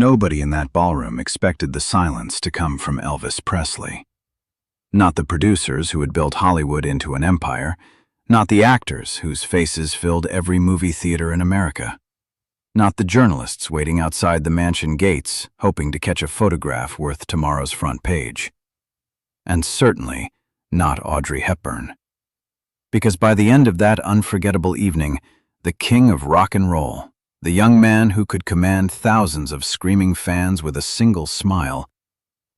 Nobody in that ballroom expected the silence to come from Elvis Presley. Not the producers who had built Hollywood into an empire, not the actors whose faces filled every movie theater in America, not the journalists waiting outside the mansion gates hoping to catch a photograph worth tomorrow's front page. And certainly not Audrey Hepburn. Because by the end of that unforgettable evening, the king of rock and roll, the young man who could command thousands of screaming fans with a single smile,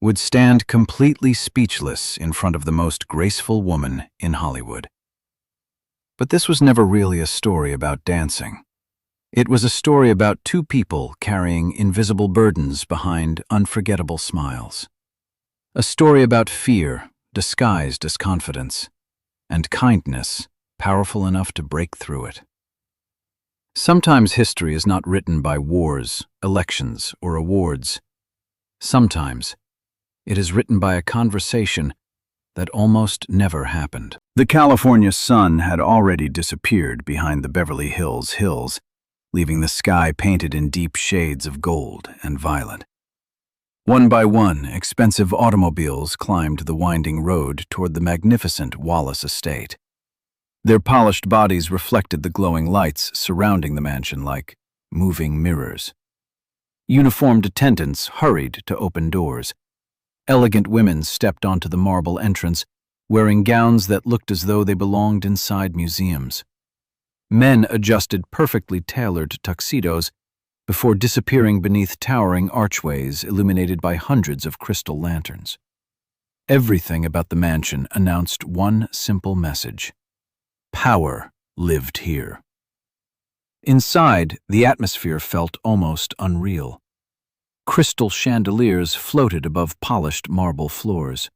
would stand completely speechless in front of the most graceful woman in Hollywood. But this was never really a story about dancing. It was a story about two people carrying invisible burdens behind unforgettable smiles. A story about fear disguised as confidence, and kindness powerful enough to break through it. Sometimes history is not written by wars, elections, or awards. Sometimes it is written by a conversation that almost never happened. The California sun had already disappeared behind the Beverly Hills hills, leaving the sky painted in deep shades of gold and violet. One by one, expensive automobiles climbed the winding road toward the magnificent Wallace estate. Their polished bodies reflected the glowing lights surrounding the mansion like moving mirrors. Uniformed attendants hurried to open doors. Elegant women stepped onto the marble entrance, wearing gowns that looked as though they belonged inside museums. Men adjusted perfectly tailored tuxedos before disappearing beneath towering archways illuminated by hundreds of crystal lanterns. Everything about the mansion announced one simple message: power lived here. Inside, the atmosphere felt almost unreal. Crystal chandeliers floated above polished marble floors.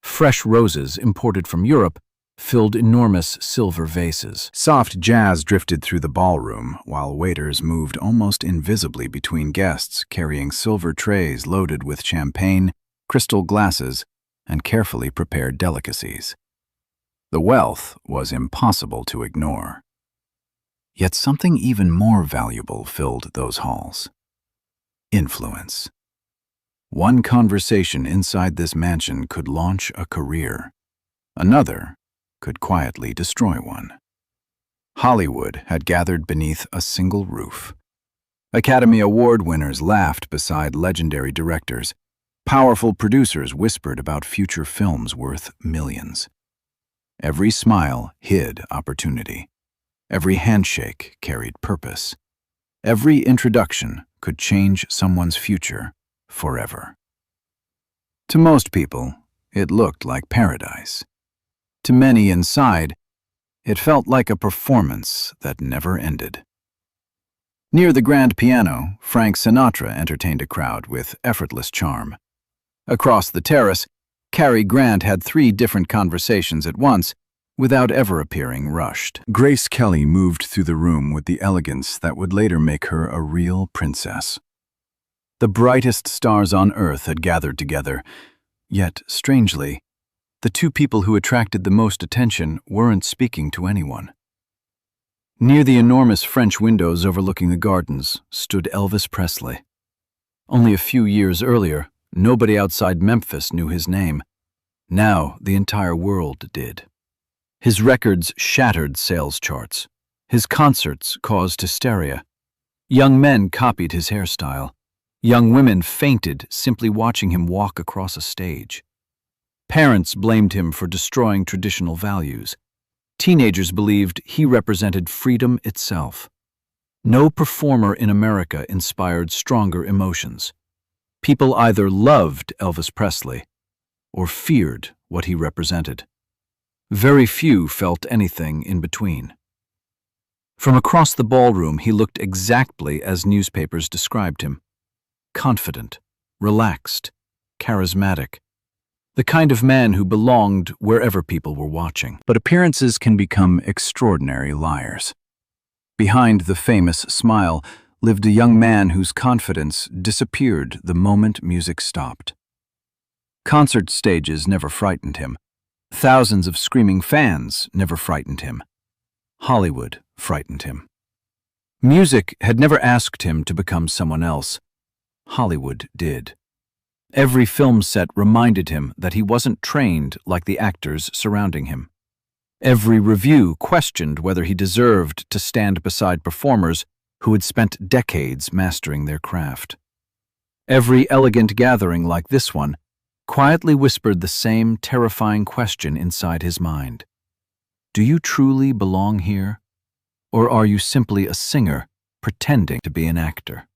Fresh roses imported from Europe filled enormous silver vases. Soft jazz drifted through the ballroom, while waiters moved almost invisibly between guests, carrying silver trays loaded with champagne, crystal glasses, and carefully prepared delicacies. The wealth was impossible to ignore. Yet something even more valuable filled those halls: influence. One conversation inside this mansion could launch a career. Another could quietly destroy one. Hollywood had gathered beneath a single roof. Academy Award winners laughed beside legendary directors. Powerful producers whispered about future films worth millions. Every smile hid opportunity. Every handshake carried purpose. Every introduction could change someone's future forever. To most people, it looked like paradise. To many inside, it felt like a performance that never ended. Near the grand piano, Frank Sinatra entertained a crowd with effortless charm. Across the terrace, Cary Grant had 3 different conversations at once, without ever appearing rushed. Grace Kelly moved through the room with the elegance that would later make her a real princess. The brightest stars on earth had gathered together, yet, strangely, the 2 people who attracted the most attention weren't speaking to anyone. Near the enormous French windows overlooking the gardens stood Elvis Presley. Only a few years earlier, nobody outside Memphis knew his name. Now, the entire world did. His records shattered sales charts. His concerts caused hysteria. Young men copied his hairstyle. Young women fainted simply watching him walk across a stage. Parents blamed him for destroying traditional values. Teenagers believed he represented freedom itself. No performer in America inspired stronger emotions. People either loved Elvis Presley or feared what he represented. Very few felt anything in between. From across the ballroom, he looked exactly as newspapers described him: confident, relaxed, charismatic. The kind of man who belonged wherever people were watching. But appearances can become extraordinary liars. Behind the famous smile lived a young man whose confidence disappeared the moment music stopped. Concert stages never frightened him. Thousands of screaming fans never frightened him. Hollywood frightened him. Music had never asked him to become someone else. Hollywood did. Every film set reminded him that he wasn't trained like the actors surrounding him. Every review questioned whether he deserved to stand beside performers who had spent decades mastering their craft. Every elegant gathering like this one quietly whispered the same terrifying question inside his mind. Do you truly belong here? Or are you simply a singer pretending to be an actor?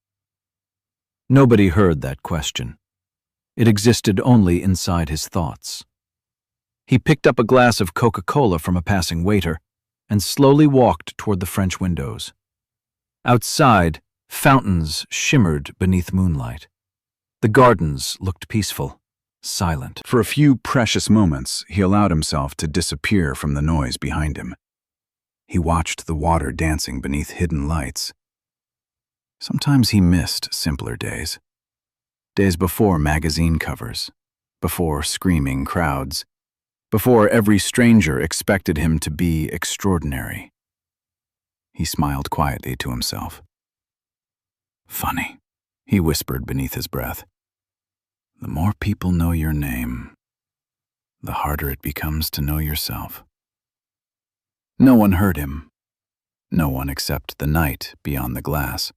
Nobody heard that question. It existed only inside his thoughts. He picked up a glass of Coca-Cola from a passing waiter and slowly walked toward the French windows. Outside, fountains shimmered beneath moonlight. The gardens looked peaceful, silent. For a few precious moments, he allowed himself to disappear from the noise behind him. He watched the water dancing beneath hidden lights. Sometimes he missed simpler days. Days before magazine covers, before screaming crowds, before every stranger expected him to be extraordinary. He smiled quietly to himself. Funny, he whispered beneath his breath. The more people know your name, the harder it becomes to know yourself. No one heard him. No one except the night beyond the glass.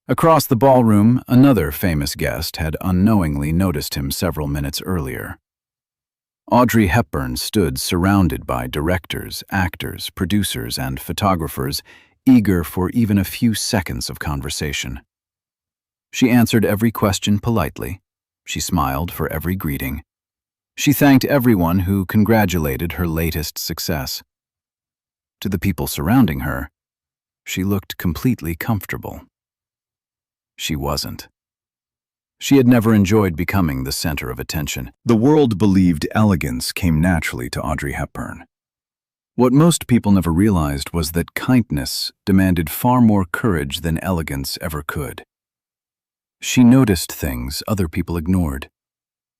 Across the ballroom, another famous guest had unknowingly noticed him several minutes earlier. Audrey Hepburn stood surrounded by directors, actors, producers, and photographers, eager for even a few seconds of conversation. She answered every question politely. She smiled for every greeting. She thanked everyone who congratulated her latest success. To the people surrounding her, she looked completely comfortable. She wasn't. She had never enjoyed becoming the center of attention. The world believed elegance came naturally to Audrey Hepburn. What most people never realized was that kindness demanded far more courage than elegance ever could. She noticed things other people ignored.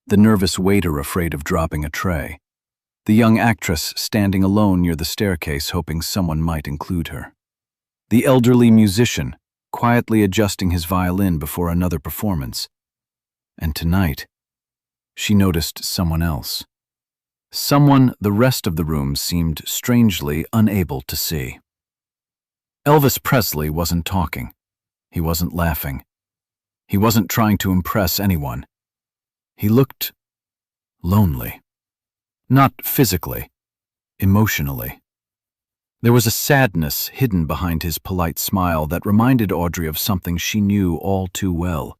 The nervous waiter afraid of dropping a tray. The young actress standing alone near the staircase hoping someone might include her. The elderly musician quietly adjusting his violin before another performance. And tonight, she noticed someone else. Someone the rest of the room seemed strangely unable to see. Elvis Presley wasn't talking. He wasn't laughing. He wasn't trying to impress anyone. He looked lonely. Not physically, emotionally. There was a sadness hidden behind his polite smile that reminded Audrey of something she knew all too well.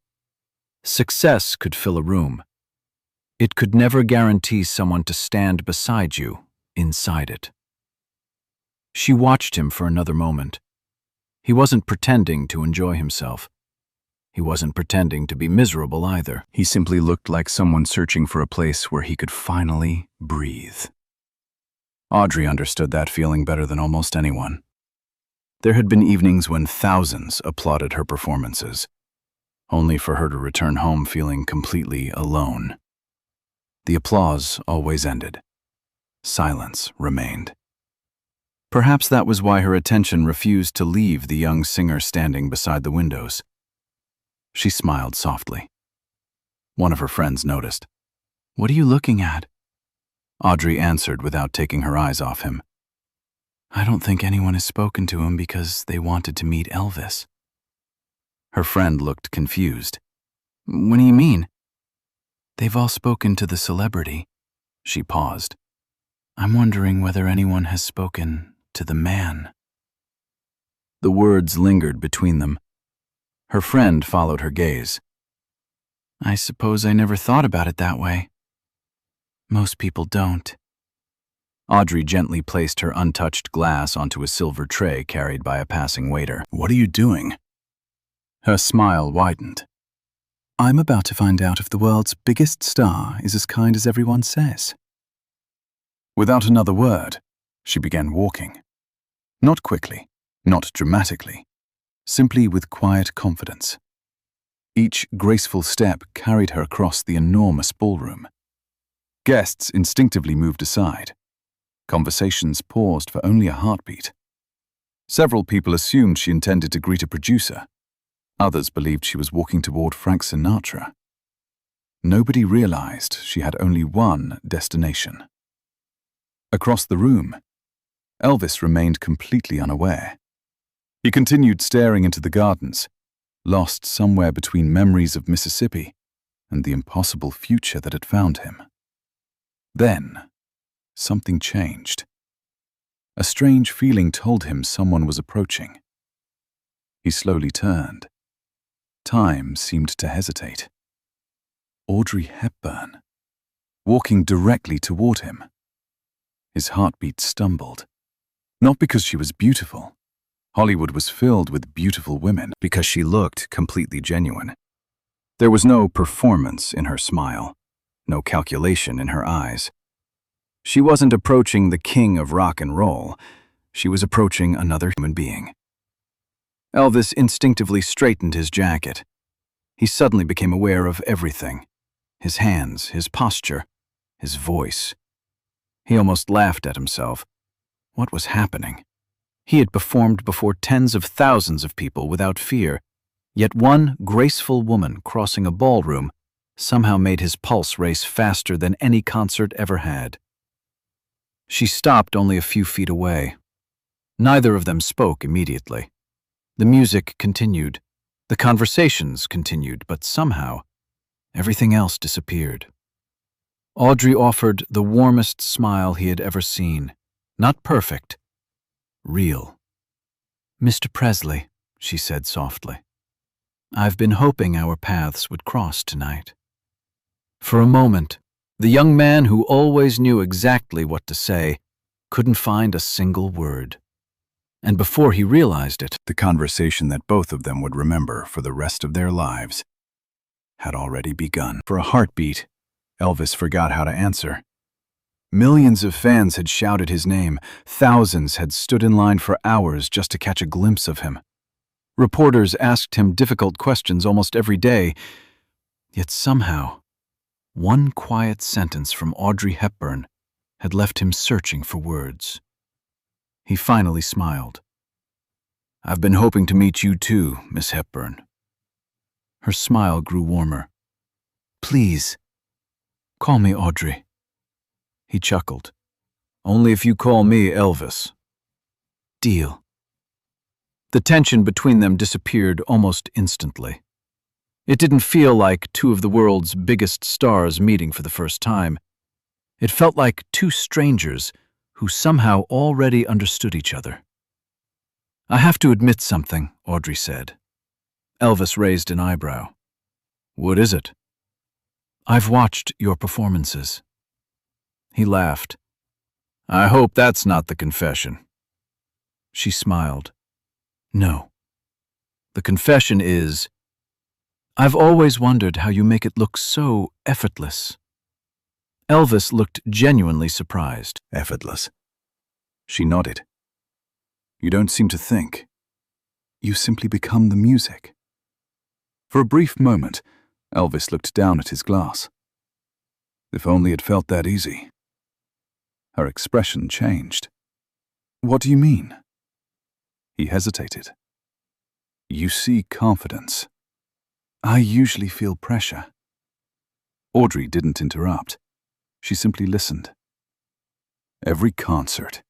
Success could fill a room. It could never guarantee someone to stand beside you inside it. She watched him for another moment. He wasn't pretending to enjoy himself. He wasn't pretending to be miserable either. He simply looked like someone searching for a place where he could finally breathe. Audrey understood that feeling better than almost anyone. There had been evenings when thousands applauded her performances, only for her to return home feeling completely alone. The applause always ended. Silence remained. Perhaps that was why her attention refused to leave the young singer standing beside the windows. She smiled softly. One of her friends noticed. "What are you looking at?" Audrey answered without taking her eyes off him. "I don't think anyone has spoken to him because they wanted to meet Elvis." Her friend looked confused. "What do you mean?" "They've all spoken to the celebrity." She paused. "I'm wondering whether anyone has spoken to the man." The words lingered between them. Her friend followed her gaze. "I suppose I never thought about it that way. Most people don't." Audrey gently placed her untouched glass onto a silver tray carried by a passing waiter. "What are you doing?" Her smile widened. "I'm about to find out if the world's biggest star is as kind as everyone says." Without another word, she began walking. Not quickly, not dramatically, simply with quiet confidence. Each graceful step carried her across the enormous ballroom. Guests instinctively moved aside. Conversations paused for only a heartbeat. Several people assumed she intended to greet a producer. Others believed she was walking toward Frank Sinatra. Nobody realized she had only one destination. Across the room, Elvis remained completely unaware. He continued staring into the gardens, lost somewhere between memories of Mississippi and the impossible future that had found him. Then, something changed. A strange feeling told him someone was approaching. He slowly turned. Time seemed to hesitate. Audrey Hepburn, walking directly toward him. His heartbeat stumbled. Not because she was beautiful. Hollywood was filled with beautiful women, because she looked completely genuine. There was no performance in her smile, no calculation in her eyes. She wasn't approaching the king of rock and roll. She was approaching another human being. Elvis instinctively straightened his jacket. He suddenly became aware of everything. His hands, his posture, his voice. He almost laughed at himself. What was happening? He had performed before tens of thousands of people without fear, yet one graceful woman crossing a ballroom somehow made his pulse race faster than any concert ever had. She stopped only a few feet away. Neither of them spoke immediately. The music continued. The conversations continued, but somehow, everything else disappeared. Audrey offered the warmest smile he had ever seen. Not perfect, real. "Mr. Presley," she said softly, "I've been hoping our paths would cross tonight." For a moment, the young man who always knew exactly what to say couldn't find a single word. And before he realized it, the conversation that both of them would remember for the rest of their lives had already begun. For a heartbeat, Elvis forgot how to answer. Millions of fans had shouted his name. Thousands had stood in line for hours just to catch a glimpse of him. Reporters asked him difficult questions almost every day. Yet somehow, one quiet sentence from Audrey Hepburn had left him searching for words. He finally smiled. "I've been hoping to meet you too, Miss Hepburn." Her smile grew warmer. "Please, call me Audrey." He chuckled. "Only if you call me Elvis." "Deal." The tension between them disappeared almost instantly. It didn't feel like two of the world's biggest stars meeting for the first time. It felt like two strangers who somehow already understood each other. "I have to admit something," Audrey said. Elvis raised an eyebrow. "What is it?" "I've watched your performances." He laughed. "I hope that's not the confession." She smiled. "No. The confession is, I've always wondered how you make it look so effortless." Elvis looked genuinely surprised. "Effortless?" She nodded. "You don't seem to think. You simply become the music." For a brief moment, Elvis looked down at his glass. If only it felt that easy. Her expression changed. "What do you mean?" He hesitated. "You see confidence. I usually feel pressure." Audrey didn't interrupt. She simply listened. Every concert,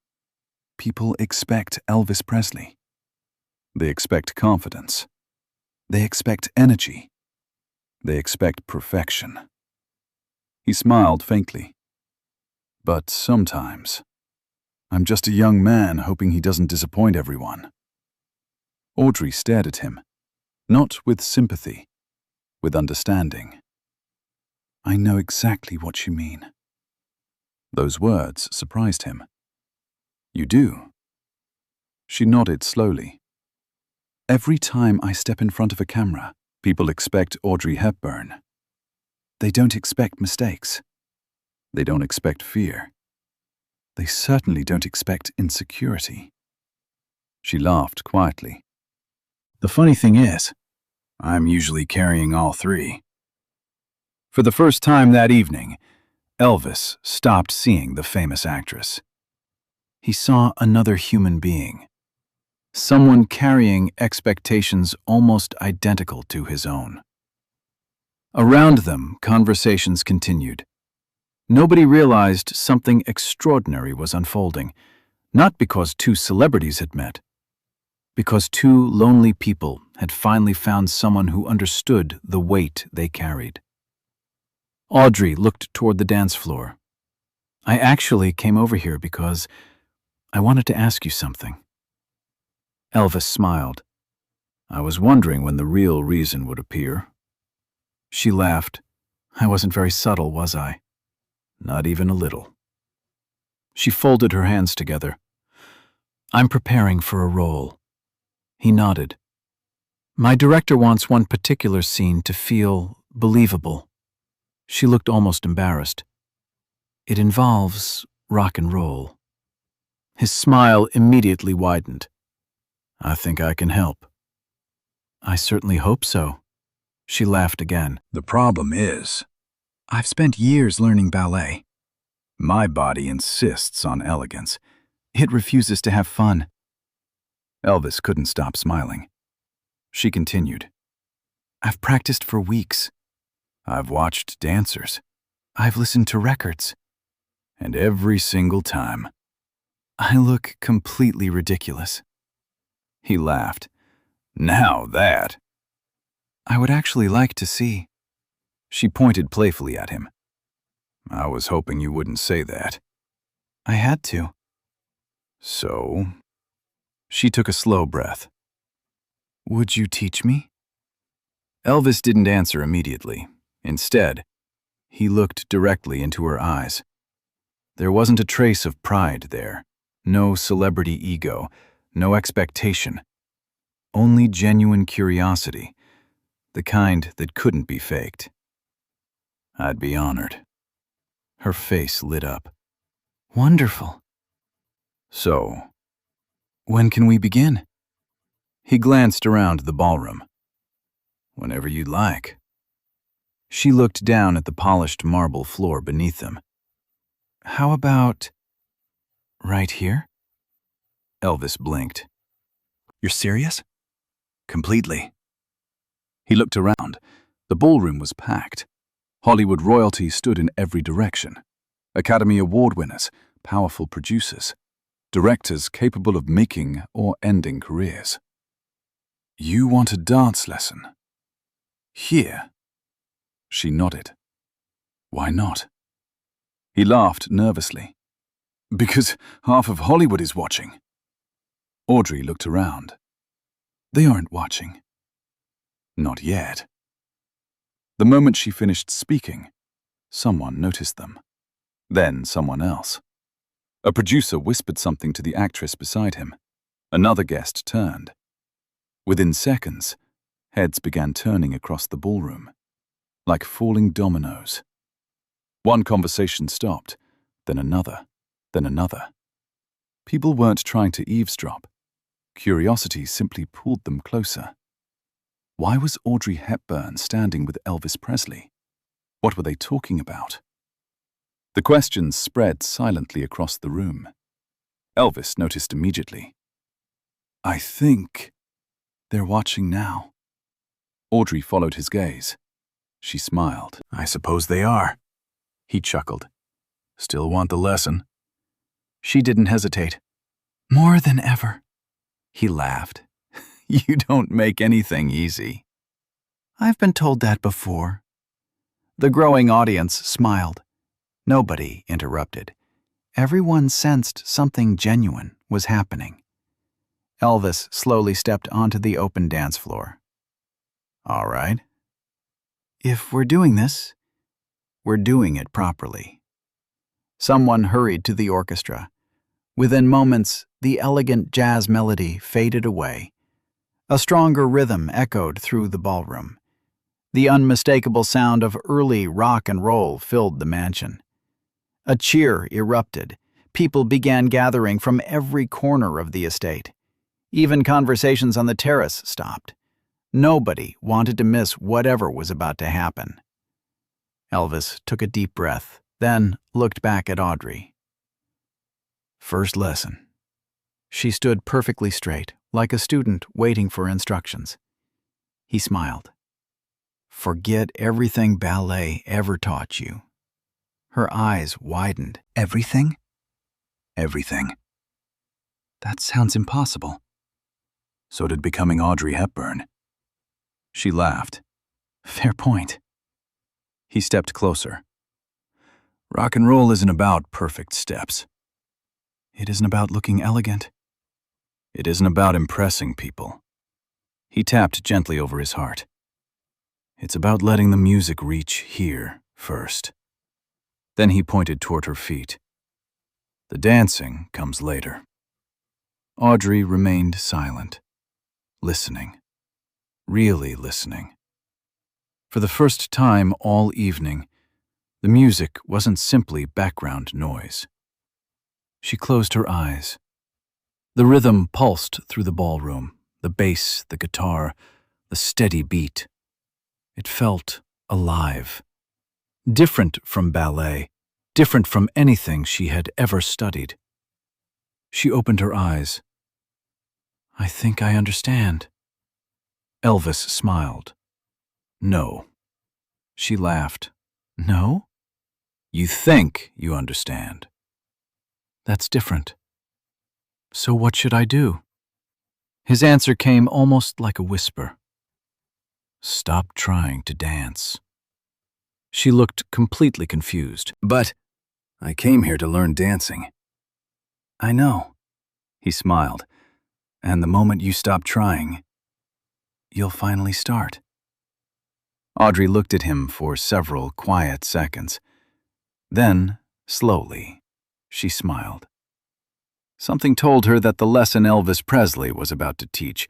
people expect Elvis Presley. They expect confidence. They expect energy. They expect perfection. He smiled faintly. "But sometimes, I'm just a young man hoping he doesn't disappoint everyone." Audrey stared at him, not with sympathy, with understanding. "I know exactly what you mean." Those words surprised him. "You do?" She nodded slowly. "Every time I step in front of a camera, people expect Audrey Hepburn. They don't expect mistakes. They don't expect fear. They certainly don't expect insecurity." She laughed quietly. "The funny thing is, I'm usually carrying all three." For the first time that evening, Elvis stopped seeing the famous actress. He saw another human being. Someone carrying expectations almost identical to his own. Around them, conversations continued. Nobody realized something extraordinary was unfolding, not because two celebrities had met, because two lonely people had finally found someone who understood the weight they carried. Audrey looked toward the dance floor. I actually came over here because I wanted to ask you something. Elvis smiled. I was wondering when the real reason would appear. She laughed. I wasn't very subtle, was I? Not even a little. She folded her hands together. I'm preparing for a role. He nodded. My director wants one particular scene to feel believable. She looked almost embarrassed. It involves rock and roll. His smile immediately widened. I think I can help. I certainly hope so. She laughed again. The problem is, I've spent years learning ballet. My body insists on elegance. It refuses to have fun. Elvis couldn't stop smiling. She continued. I've practiced for weeks. I've watched dancers. I've listened to records. And every single time, I look completely ridiculous. He laughed. Now that. I would actually like to see. She pointed playfully at him. I was hoping you wouldn't say that. I had to. So? She took a slow breath. Would you teach me? Elvis didn't answer immediately. Instead, he looked directly into her eyes. There wasn't a trace of pride there. No celebrity ego. No expectation. Only genuine curiosity. The kind that couldn't be faked. I'd be honored. Her face lit up. Wonderful. So, when can we begin? He glanced around the ballroom. Whenever you'd like. She looked down at the polished marble floor beneath them. How about right here? Elvis blinked. You're serious? Completely. He looked around. The ballroom was packed. Hollywood royalty stood in every direction. Academy Award winners, powerful producers, directors capable of making or ending careers. You want a dance lesson? Here? She nodded. Why not? He laughed nervously. Because half of Hollywood is watching. Audrey looked around. They aren't watching. Not yet. The moment she finished speaking, someone noticed them. Then someone else. A producer whispered something to the actress beside him. Another guest turned. Within seconds, heads began turning across the ballroom, like falling dominoes. One conversation stopped, then another, then another. People weren't trying to eavesdrop. Curiosity simply pulled them closer. Why was Audrey Hepburn standing with Elvis Presley? What were they talking about? The questions spread silently across the room. Elvis noticed immediately. I think they're watching now. Audrey followed his gaze. She smiled. I suppose they are. He chuckled. Still want the lesson? She didn't hesitate. More than ever. He laughed. You don't make anything easy. I've been told that before. The growing audience smiled. Nobody interrupted. Everyone sensed something genuine was happening. Elvis slowly stepped onto the open dance floor. All right. If we're doing this, we're doing it properly. Someone hurried to the orchestra. Within moments, the elegant jazz melody faded away. A stronger rhythm echoed through the ballroom. The unmistakable sound of early rock and roll filled the mansion. A cheer erupted. People began gathering from every corner of the estate. Even conversations on the terrace stopped. Nobody wanted to miss whatever was about to happen. Elvis took a deep breath, then looked back at Audrey. First lesson. She stood perfectly straight, like a student waiting for instructions. He smiled. Forget everything ballet ever taught you. Her eyes widened. Everything? Everything. That sounds impossible. So did becoming Audrey Hepburn. She laughed. Fair point. He stepped closer. Rock and roll isn't about perfect steps. It isn't about looking elegant. It isn't about impressing people. He tapped gently over his heart. It's about letting the music reach here first. Then he pointed toward her feet. The dancing comes later. Audrey remained silent, listening, really listening. For the first time all evening, the music wasn't simply background noise. She closed her eyes. The rhythm pulsed through the ballroom, the bass, the guitar, the steady beat. It felt alive. Different from ballet, different from anything she had ever studied. She opened her eyes. I think I understand. Elvis smiled. No. She laughed. No? You think you understand. That's different. So what should I do? His answer came almost like a whisper. Stop trying to dance. She looked completely confused. But I came here to learn dancing. I know, he smiled. And the moment you stop trying, you'll finally start. Audrey looked at him for several quiet seconds. Then, slowly, she smiled. Something told her that the lesson Elvis Presley was about to teach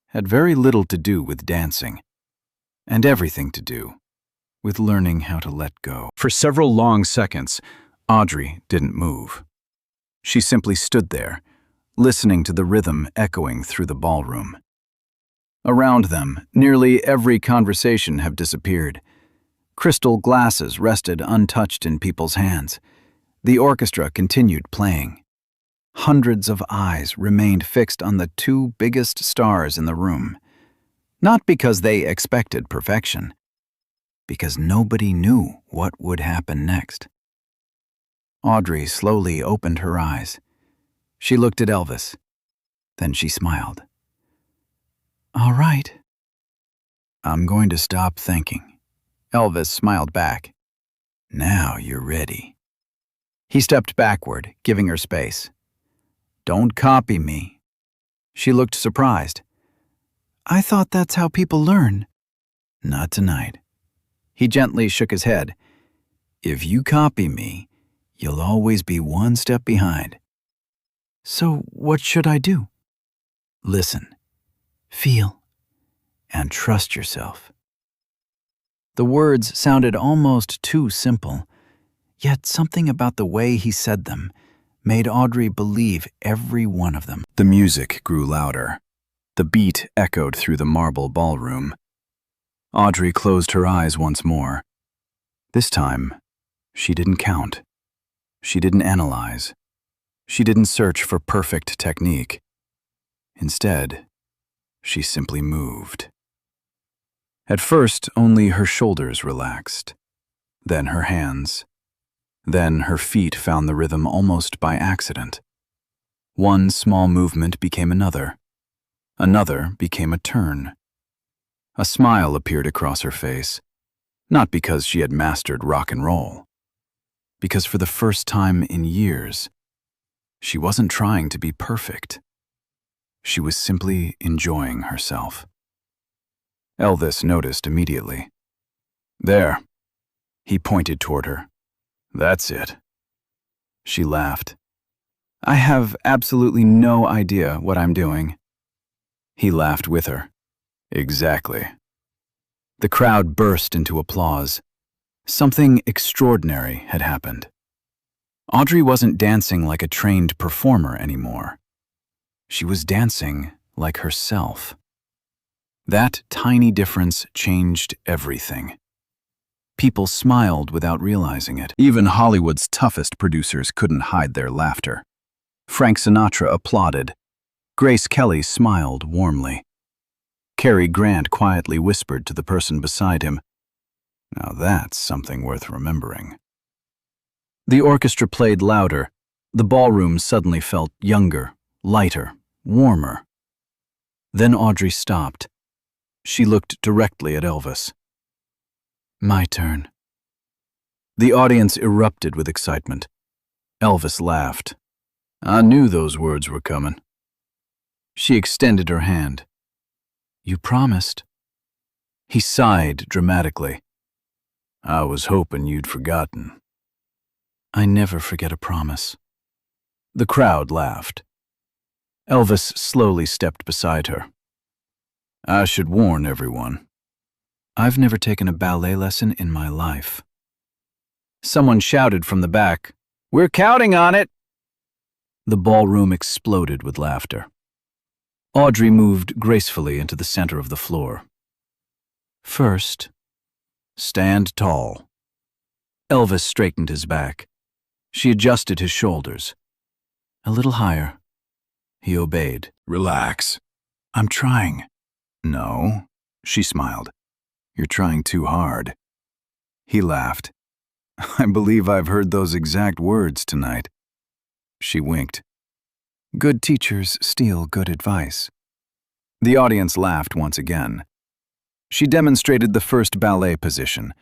had very little to do with dancing, and everything to do with learning how to let go. For several long seconds, Audrey didn't move. She simply stood there, listening to the rhythm echoing through the ballroom. Around them, nearly every conversation had disappeared. Crystal glasses rested untouched in people's hands. The orchestra continued playing. Hundreds of eyes remained fixed on the two biggest stars in the room. Not because they expected perfection, because nobody knew what would happen next. Audrey slowly opened her eyes. She looked at Elvis. Then she smiled. All right. I'm going to stop thinking. Elvis smiled back. Now you're ready. He stepped backward, giving her space. Don't copy me. She looked surprised. I thought that's how people learn. Not tonight. He gently shook his head. If you copy me, you'll always be one step behind. So what should I do? Listen, feel, and trust yourself. The words sounded almost too simple, yet something about the way he said them made Audrey believe every one of them. The music grew louder. The beat echoed through the marble ballroom. Audrey closed her eyes once more. This time, she didn't count. She didn't analyze. She didn't search for perfect technique. Instead, she simply moved. At first, only her shoulders relaxed, then her hands. Then her feet found the rhythm almost by accident. One small movement became another. Another became a turn. A smile appeared across her face, not because she had mastered rock and roll, because for the first time in years, she wasn't trying to be perfect. She was simply enjoying herself. Elvis noticed immediately. There. He pointed toward her. That's it. She laughed. I have absolutely no idea what I'm doing. He laughed with her. Exactly. The crowd burst into applause. Something extraordinary had happened. Audrey wasn't dancing like a trained performer anymore. She was dancing like herself. That tiny difference changed everything. People smiled without realizing it. Even Hollywood's toughest producers couldn't hide their laughter. Frank Sinatra applauded. Grace Kelly smiled warmly. Cary Grant quietly whispered to the person beside him, "Now that's something worth remembering." The orchestra played louder. The ballroom suddenly felt younger, lighter, warmer. Then Audrey stopped. She looked directly at Elvis. "My turn." The audience erupted with excitement. Elvis laughed. "I knew those words were coming." She extended her hand. "You promised." He sighed dramatically. "I was hoping you'd forgotten." "I never forget a promise." The crowd laughed. Elvis slowly stepped beside her. "I should warn everyone. I've never taken a ballet lesson in my life." Someone shouted from the back, "We're counting on it!" The ballroom exploded with laughter. Audrey moved gracefully into the center of the floor. "First, stand tall." Elvis straightened his back. She adjusted his shoulders. "A little higher." He obeyed. "Relax. I'm trying." "No," she smiled. "You're trying too hard." He laughed. "I believe I've heard those exact words tonight." She winked. "Good teachers steal good advice." The audience laughed once again. She demonstrated the first ballet position.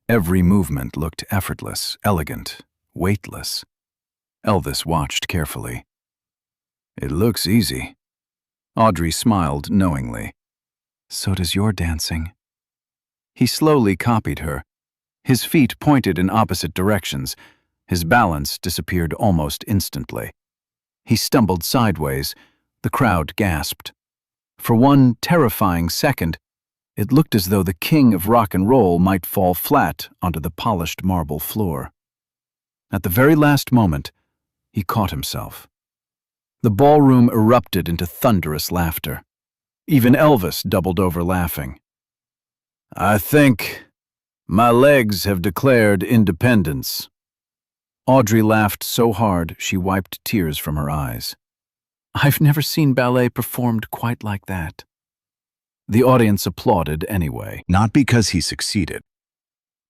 Every movement looked effortless, elegant, weightless. Elvis watched carefully. "It looks easy." Audrey smiled knowingly. "So does your dancing." He slowly copied her. His feet pointed in opposite directions. His balance disappeared almost instantly. He stumbled sideways. The crowd gasped. For one terrifying second, it looked as though the king of rock and roll might fall flat onto the polished marble floor. At the very last moment, he caught himself. The ballroom erupted into thunderous laughter. Even Elvis doubled over laughing. "I think my legs have declared independence." Audrey laughed so hard she wiped tears from her eyes. "I've never seen ballet performed quite like that." The audience applauded anyway. Not because he succeeded,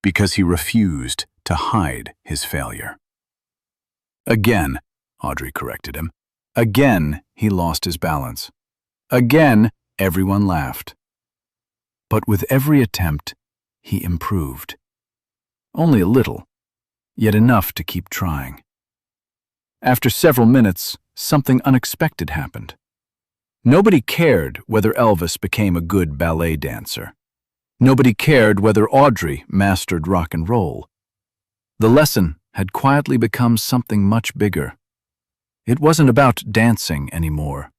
because he refused to hide his failure. Again, Audrey corrected him. Again, he lost his balance. Again, everyone laughed. But with every attempt, he improved. Only a little, yet enough to keep trying. After several minutes, something unexpected happened. Nobody cared whether Elvis became a good ballet dancer. Nobody cared whether Audrey mastered rock and roll. The lesson had quietly become something much bigger. It wasn't about dancing anymore.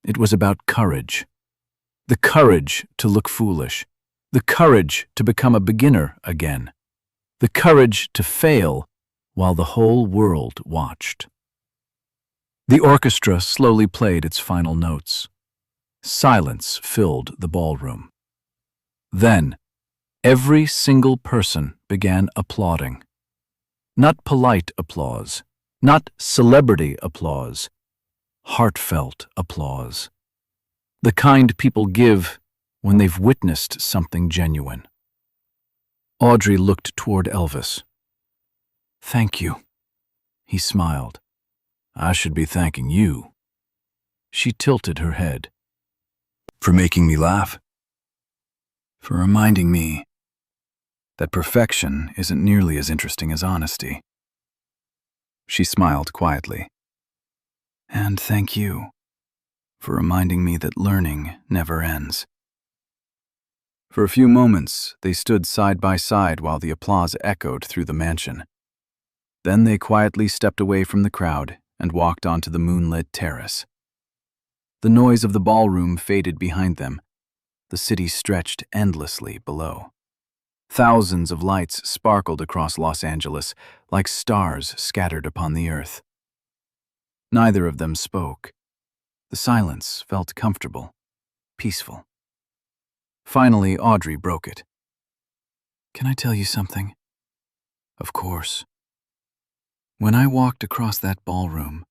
It was about courage. The courage to look foolish. The courage to become a beginner again. The courage to fail while the whole world watched. The orchestra slowly played its final notes. Silence filled the ballroom. Then, every single person began applauding. Not polite applause, not celebrity applause, heartfelt applause. The kind people give when they've witnessed something genuine. Audrey looked toward Elvis. "Thank you." He smiled. "I should be thanking you." She tilted her head. "For making me laugh? For reminding me that perfection isn't nearly as interesting as honesty." She smiled quietly. "And thank you for reminding me that learning never ends." For a few moments, they stood side by side while the applause echoed through the mansion. Then they quietly stepped away from the crowd and walked onto the moonlit terrace. The noise of the ballroom faded behind them. The city stretched endlessly below. Thousands of lights sparkled across Los Angeles like stars scattered upon the earth. Neither of them spoke. The silence felt comfortable, peaceful. Finally, Audrey broke it. "Can I tell you something?" "Of course." "When I walked across that ballroom,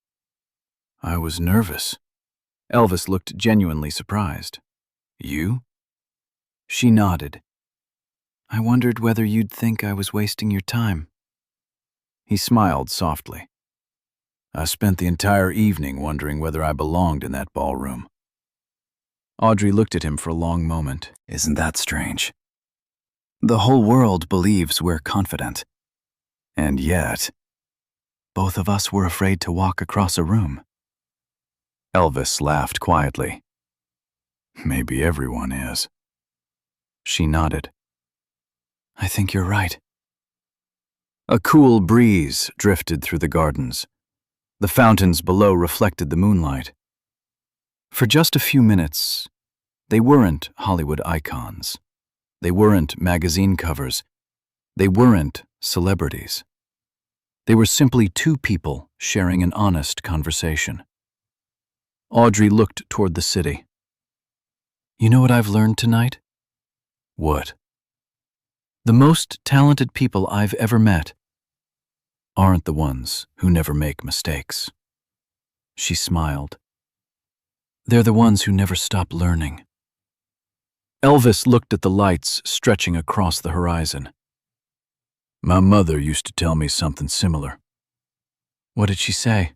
I was nervous." Elvis looked genuinely surprised. You? She nodded. I wondered whether you'd think I was wasting your time. He smiled softly. I spent the entire evening wondering whether I belonged in that ballroom. Audrey looked at him for a long moment. Isn't that strange? The whole world believes we're confident. And yet, both of us were afraid to walk across a room. Elvis laughed quietly. Maybe everyone is. She nodded. I think you're right. A cool breeze drifted through the gardens. The fountains below reflected the moonlight. For just a few minutes, they weren't Hollywood icons. They weren't magazine covers. They weren't celebrities. They were simply two people sharing an honest conversation. Audrey looked toward the city. You know what I've learned tonight? What? The most talented people I've ever met aren't the ones who never make mistakes. She smiled. They're the ones who never stop learning. Elvis looked at the lights stretching across the horizon. My mother used to tell me something similar. What did she say?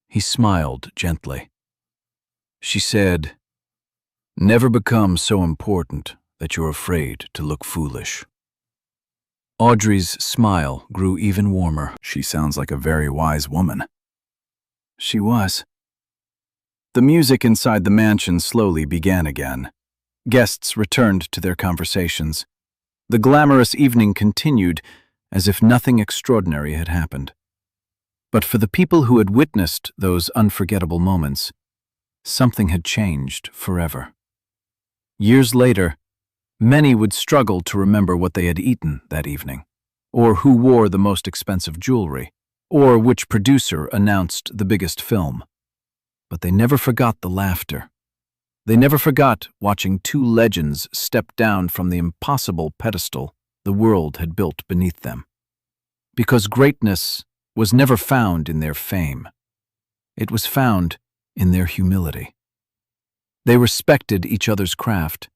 He smiled gently. She said, never become so important that you're afraid to look foolish. Audrey's smile grew even warmer. She sounds like a very wise woman. She was. The music inside the mansion slowly began again. Guests returned to their conversations. The glamorous evening continued as if nothing extraordinary had happened. But for the people who had witnessed those unforgettable moments, something had changed forever. Years later, many would struggle to remember what they had eaten that evening, or who wore the most expensive jewelry, or which producer announced the biggest film. But they never forgot the laughter. They never forgot watching two legends step down from the impossible pedestal the world had built beneath them. Because greatness was never found in their fame. It was found in their humility. They respected each other's craft.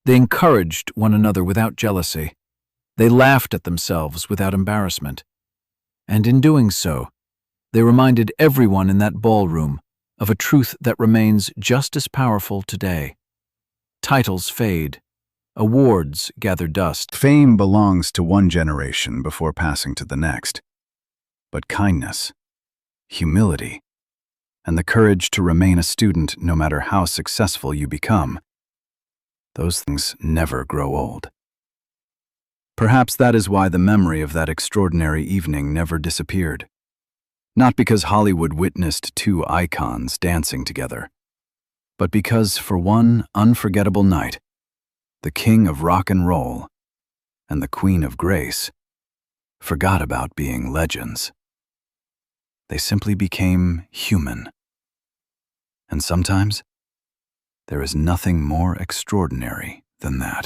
They encouraged one another without jealousy. They laughed at themselves without embarrassment. And in doing so, they reminded everyone in that ballroom of a truth that remains just as powerful today. Titles fade. Awards gather dust. Fame belongs to one generation before passing to the next. But kindness, humility, and the courage to remain a student no matter how successful you become, those things never grow old. Perhaps that is why the memory of that extraordinary evening never disappeared. Not because Hollywood witnessed two icons dancing together, but because for one unforgettable night, the king of rock and roll and the queen of grace forgot about being legends. They simply became human. And sometimes, there is nothing more extraordinary than that.